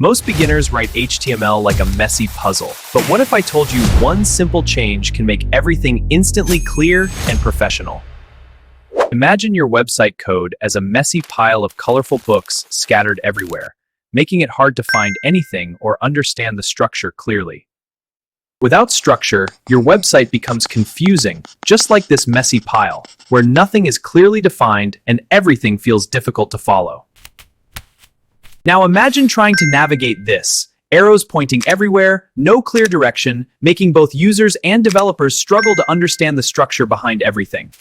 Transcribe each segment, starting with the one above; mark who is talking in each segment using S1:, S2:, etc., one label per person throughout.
S1: Most beginners write HTML like a messy puzzle, but what if I told you one simple change can make everything instantly clear and professional? Imagine your website code as a messy pile of colorful books scattered everywhere, making it hard to find anything or understand the structure clearly. Without structure, your website becomes confusing, just like this messy pile, where nothing is clearly defined and everything feels difficult to follow. Now imagine trying to navigate this. Arrows pointing everywhere, no clear direction, making both users and developers struggle to understand the structure behind everything.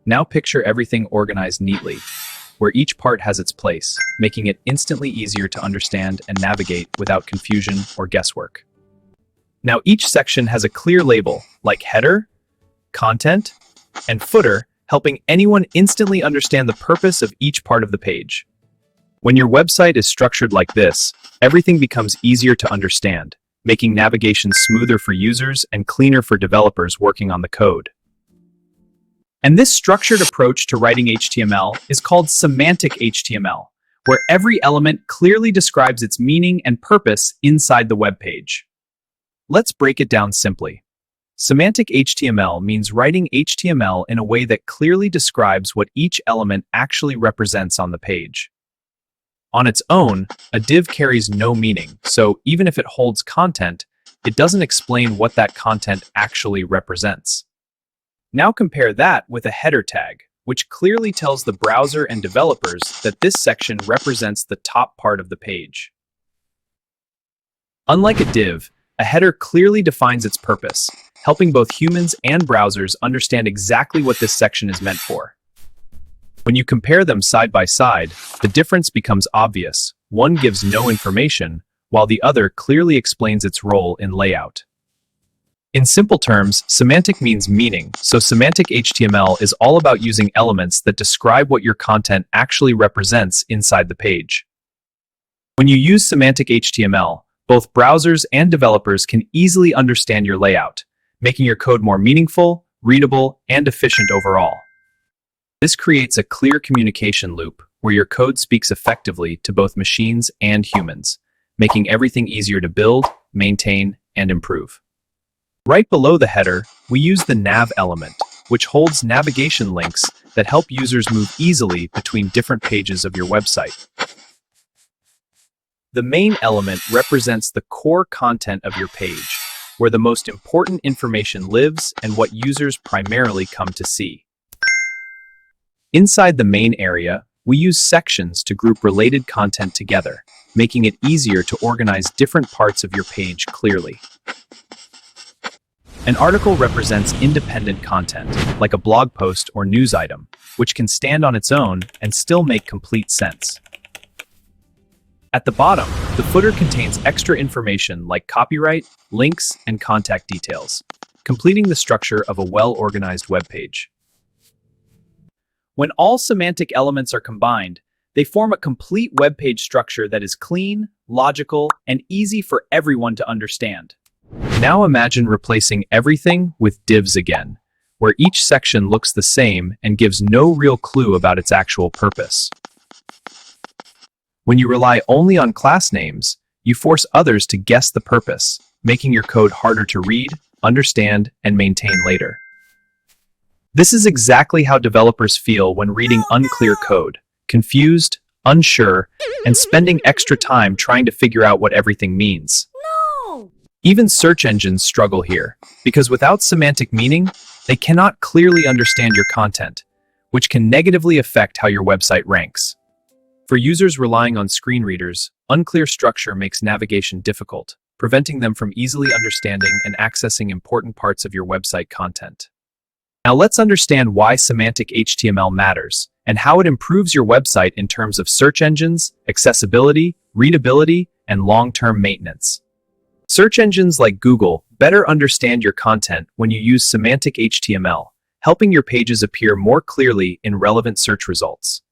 S1: Now picture everything organized neatly, where each part has its place, making it instantly easier to understand and navigate without confusion or guesswork. Now each section has a clear label, like header, content, and footer, helping anyone instantly understand the purpose of each part of the page. When your website is structured like this, everything becomes easier to understand, making navigation smoother for users and cleaner for developers working on the code. And this structured approach to writing HTML is called Semantic HTML, where every element clearly describes its meaning and purpose inside the web page. Let's break it down simply. Semantic HTML means writing HTML in a way that clearly describes what each element actually represents on the page. On its own, a div carries no meaning, so even if it holds content, it doesn't explain what that content actually represents. Now compare that with a header tag, which clearly tells the browser and developers that this section represents the top part of the page. Unlike a div, a header clearly defines its purpose, helping both humans and browsers understand exactly what this section is meant for. When you compare them side by side, the difference becomes obvious. One gives no information, while the other clearly explains its role in layout. In simple terms, semantic means meaning, so Semantic HTML is all about using elements that describe what your content actually represents inside the page. When you use Semantic HTML, both browsers and developers can easily understand your layout, making your code more meaningful, readable, and efficient overall. This creates a clear communication loop where your code speaks effectively to both machines and humans, making everything easier to build, maintain, and improve. Right below the header, we use the nav element, which holds navigation links that help users move easily between different pages of your website. The main element represents the core content of your page, where the most important information lives and what users primarily come to see. Inside the main area, we use sections to group related content together, making it easier to organize different parts of your page clearly. An article represents independent content, like a blog post or news item, which can stand on its own and still make complete sense. At the bottom, the footer contains extra information like copyright, links, and contact details, completing the structure of a well-organized web page. When all semantic elements are combined, they form a complete web page structure that is clean, logical, and easy for everyone to understand. Now imagine replacing everything with divs again, where each section looks the same and gives no real clue about its actual purpose. When you rely only on class names, you force others to guess the purpose, making your code harder to read, understand, and maintain later. This is exactly how developers feel when reading unclear code, confused, unsure, and spending extra time trying to figure out what everything means.
S2: No!
S1: Even search engines struggle here, because without semantic meaning, they cannot clearly understand your content, which can negatively affect how your website ranks. For users relying on screen readers, unclear structure makes navigation difficult, preventing them from easily understanding and accessing important parts of your website content. Now let's understand why Semantic HTML matters and how it improves your website in terms of search engines, accessibility, readability, and long-term maintenance. Search engines like Google better understand your content when you use Semantic HTML, helping your pages appear more clearly in relevant search results.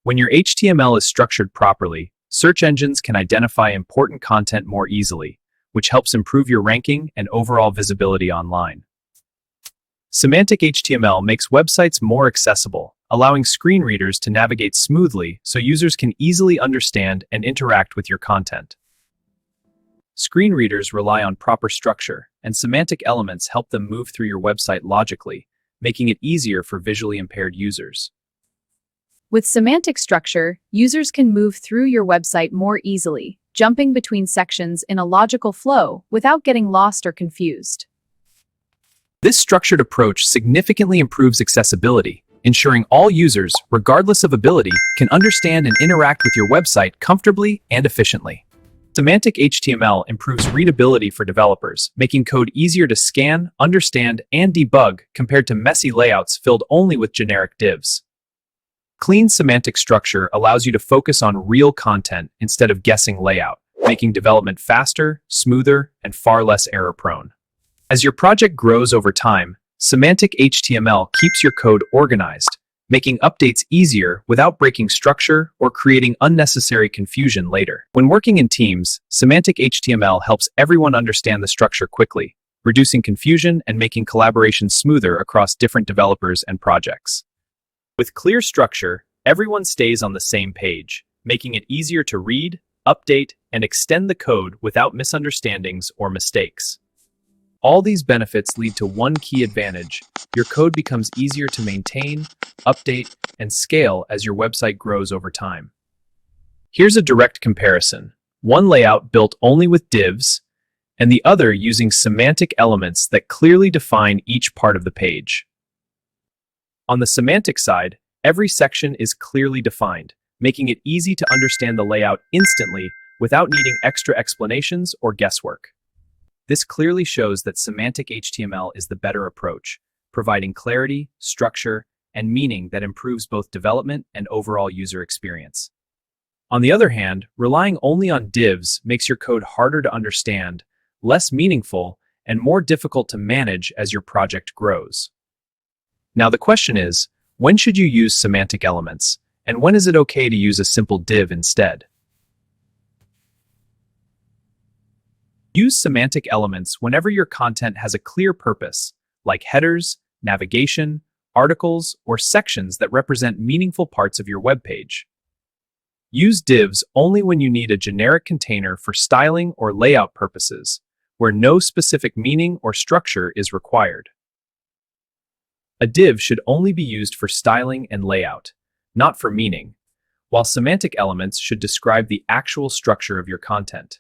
S1: When your HTML is structured properly, search engines can identify important content more easily, which helps improve your ranking and overall visibility online. Semantic HTML makes websites more accessible, allowing screen readers to navigate smoothly so users can easily understand and interact with your content. Screen readers rely on proper structure, and semantic elements help them move through your website logically, making it easier for visually impaired users.
S2: With semantic structure, users can move through your website more easily, jumping between sections in a logical flow without getting lost or confused.
S1: This structured approach significantly improves accessibility, ensuring all users, regardless of ability, can understand and interact with your website comfortably and efficiently. Semantic HTML improves readability for developers, making code easier to scan, understand, and debug compared to messy layouts filled only with generic divs. Clean semantic structure allows you to focus on real content instead of guessing layout, making development faster, smoother, and far less error-prone. As your project grows over time, Semantic HTML keeps your code organized, making updates easier without breaking structure or creating unnecessary confusion later. When working in teams, Semantic HTML helps everyone understand the structure quickly, reducing confusion and making collaboration smoother across different developers and projects. With clear structure, everyone stays on the same page, making it easier to read, update, and extend the code without misunderstandings or mistakes. All these benefits lead to one key advantage: your code becomes easier to maintain, update, and scale as your website grows over time. Here's a direct comparison: one layout built only with divs, and the other using semantic elements that clearly define each part of the page. On the semantic side, every section is clearly defined, making it easy to understand the layout instantly without needing extra explanations or guesswork. This clearly shows that Semantic HTML is the better approach, providing clarity, structure, and meaning that improves both development and overall user experience. On the other hand, relying only on divs makes your code harder to understand, less meaningful, and more difficult to manage as your project grows. Now the question is, when should you use semantic elements, and when is it okay to use a simple div instead? Use semantic elements whenever your content has a clear purpose, like headers, navigation, articles, or sections that represent meaningful parts of your web page. Use divs only when you need a generic container for styling or layout purposes, where no specific meaning or structure is required. A div should only be used for styling and layout, not for meaning, while semantic elements should describe the actual structure of your content.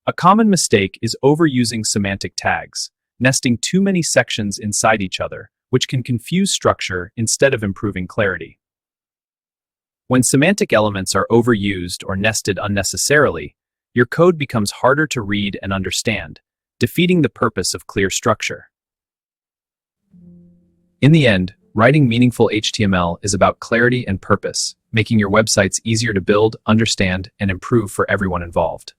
S1: A common mistake is overusing semantic tags, nesting too many sections inside each other, which can confuse structure instead of improving clarity. When semantic elements are overused or nested unnecessarily, your code becomes harder to read and understand, defeating the purpose of clear structure. In the end, writing meaningful HTML is about clarity and purpose, making your websites easier to build, understand, and improve for everyone involved.